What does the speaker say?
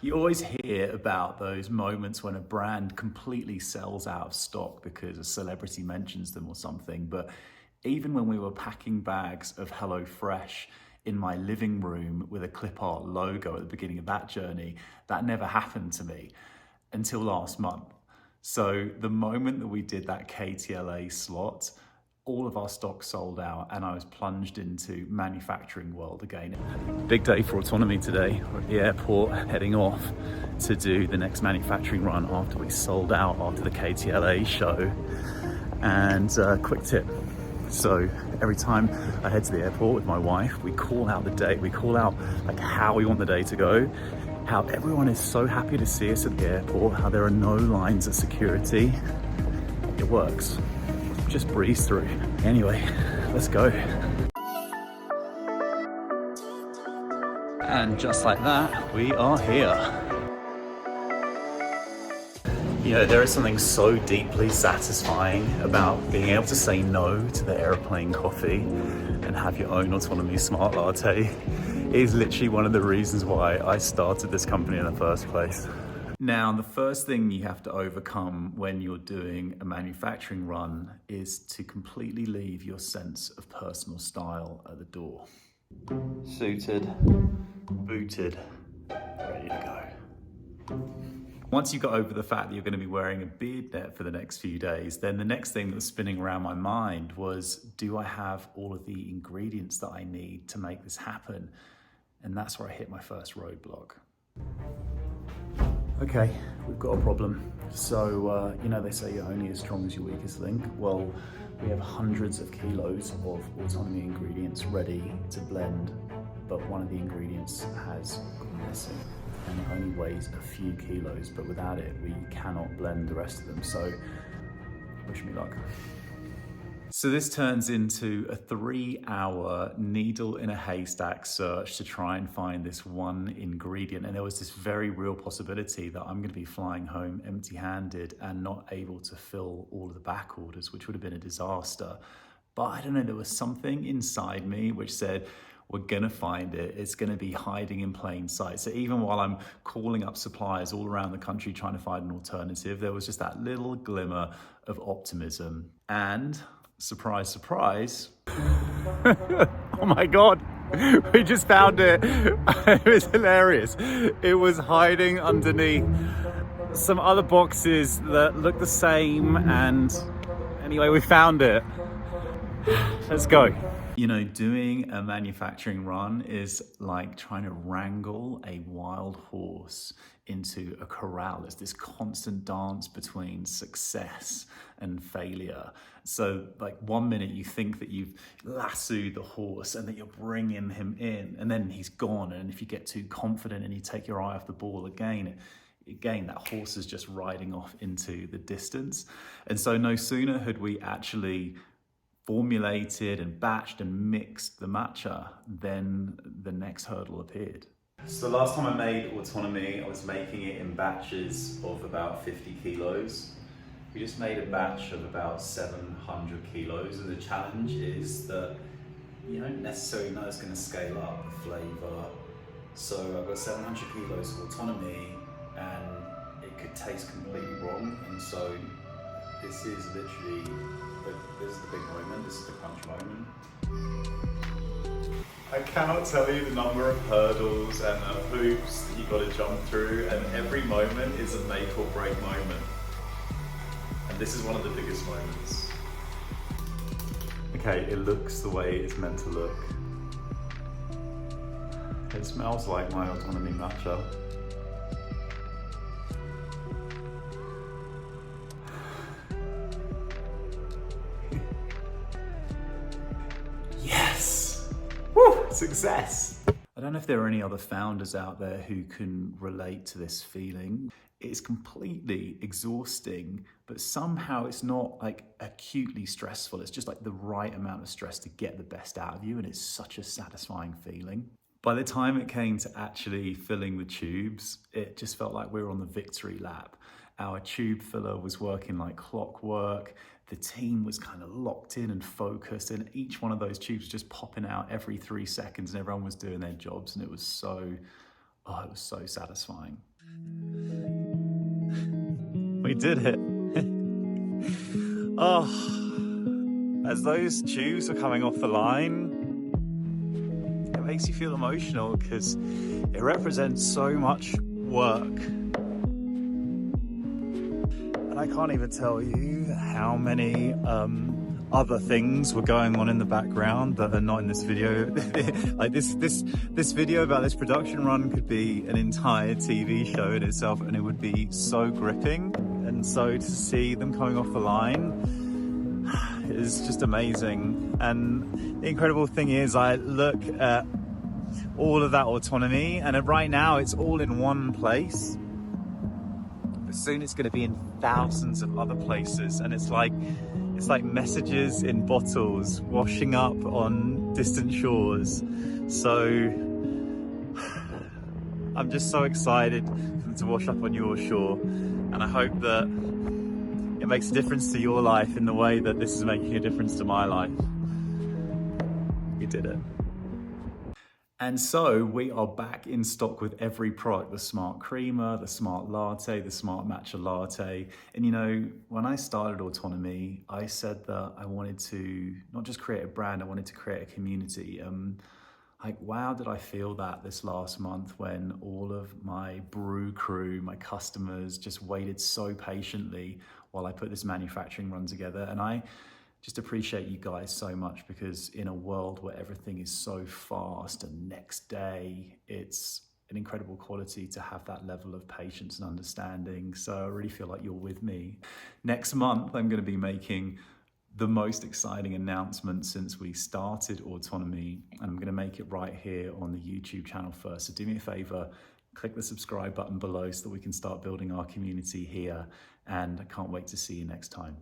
You always hear about those moments when a brand completely sells out of stock because a celebrity mentions them or something. But even when we were packing bags of HelloFresh in my living room with a clip art logo at the beginning of that journey, that never happened to me until last month. So the moment that we did that KTLA slot, all of our stock sold out and I was plunged into manufacturing world again. Big day for Autonomy today. We're at the airport heading off to do the next manufacturing run after we sold out after the KTLA show. And quick tip. So every time I head to the airport with my wife, we call out the day, we call out like how we want the day to go, how everyone is so happy to see us at the airport, how there are no lines at security. It works. Just breeze through. Anyway, let's go. And just like that, we are here. You know, there is something so deeply satisfying about being able to say no to the airplane coffee and have your own Autonomy smart latte. It is literally one of the reasons why I started this company in the first place. Now, the first thing you have to overcome when you're doing a manufacturing run is to completely leave your sense of personal style at the door. Suited, booted, ready to go. Once you got over the fact that you're going to be wearing a beard net for the next few days, then the next thing that was spinning around my mind was, do I have all of the ingredients that I need to make this happen? And that's where I hit my first roadblock. Okay, we've got a problem. So, you know, they say you're only as strong as your weakest link. Well, we have hundreds of kilos of Autonomy ingredients ready to blend, but one of the ingredients has gone missing. And it only weighs a few kilos, but without it, we cannot blend the rest of them. So, wish me luck. So this turns into a 3-hour needle in a haystack search to try and find this one ingredient. And there was this very real possibility that I'm going to be flying home empty-handed and not able to fill all of the back orders, which would have been a disaster. But I don't know, there was something inside me which said, we're gonna find it. It's gonna be hiding in plain sight. So even while I'm calling up suppliers all around the country trying to find an alternative, there was just that little glimmer of optimism. And surprise, surprise. Oh my God, we just found it. It was hilarious. It was hiding underneath some other boxes that look the same. And anyway, we found it. Let's go. You know, doing a manufacturing run is like trying to wrangle a wild horse into a corral. It's this constant dance between success and failure. So like 1 minute you think that you've lassoed the horse and that you're bringing him in, and then he's gone. And if you get too confident and you take your eye off the ball again, that horse is just riding off into the distance. And so no sooner had we actually formulated and batched and mixed the matcha, then the next hurdle appeared. So the last time I made Autonomy, I was making it in batches of about 50 kilos. We just made a batch of about 700 kilos, and the challenge is that you don't necessarily know it's going to scale up the flavor. So I've got 700 kilos of Autonomy, and it could taste completely wrong. And so this is literally, this is the big moment, this is the crunch moment. I cannot tell you the number of hurdles and hoops that you've got to jump through, and every moment is a make or break moment. And this is one of the biggest moments. Okay, it looks the way it's meant to look. It smells like my Autonomy matcha. Yes! Woo! Success! I don't know if there are any other founders out there who can relate to this feeling. It's completely exhausting, but somehow it's not like acutely stressful. It's just like the right amount of stress to get the best out of you, and it's such a satisfying feeling. By the time it came to actually filling the tubes, it just felt like we were on the victory lap. Our tube filler was working like clockwork. The team was kind of locked in and focused, and each one of those tubes was just popping out every 3 seconds, and everyone was doing their jobs, and it was so satisfying. We did it. Oh, as those tubes are coming off the line, it makes you feel emotional because it represents so much work. And I can't even tell you how many other things were going on in the background that are not in this video. Like this video about this production run could be an entire TV show in itself, and it would be so gripping. And so to see them coming off the line is just amazing. And the incredible thing is, I look at all of that autonomy, and right now it's all in one place. But soon it's going to be in thousands of other places, and it's like messages in bottles washing up on distant shores. So I'm just so excited for them to wash up on your shore, and I hope that it makes a difference to your life in the way that this is making a difference to my life. You did it. And so we are back in stock with every product, the Smart Creamer, the Smart Latte, the Smart Matcha Latte. And you know, when I started Autonomy, I said that I wanted to not just create a brand, I wanted to create a community. Like, wow, did I feel that this last month when all of my brew crew, my customers just waited so patiently while I put this manufacturing run together. And I just appreciate you guys so much, because in a world where everything is so fast and next day, it's an incredible quality to have that level of patience and understanding. So I really feel like you're with me. Next month, I'm going to be making the most exciting announcement since we started Autonomy, and I'm going to make it right here on the YouTube channel first. So do me a favor, click the subscribe button below so that we can start building our community here, and I can't wait to see you next time.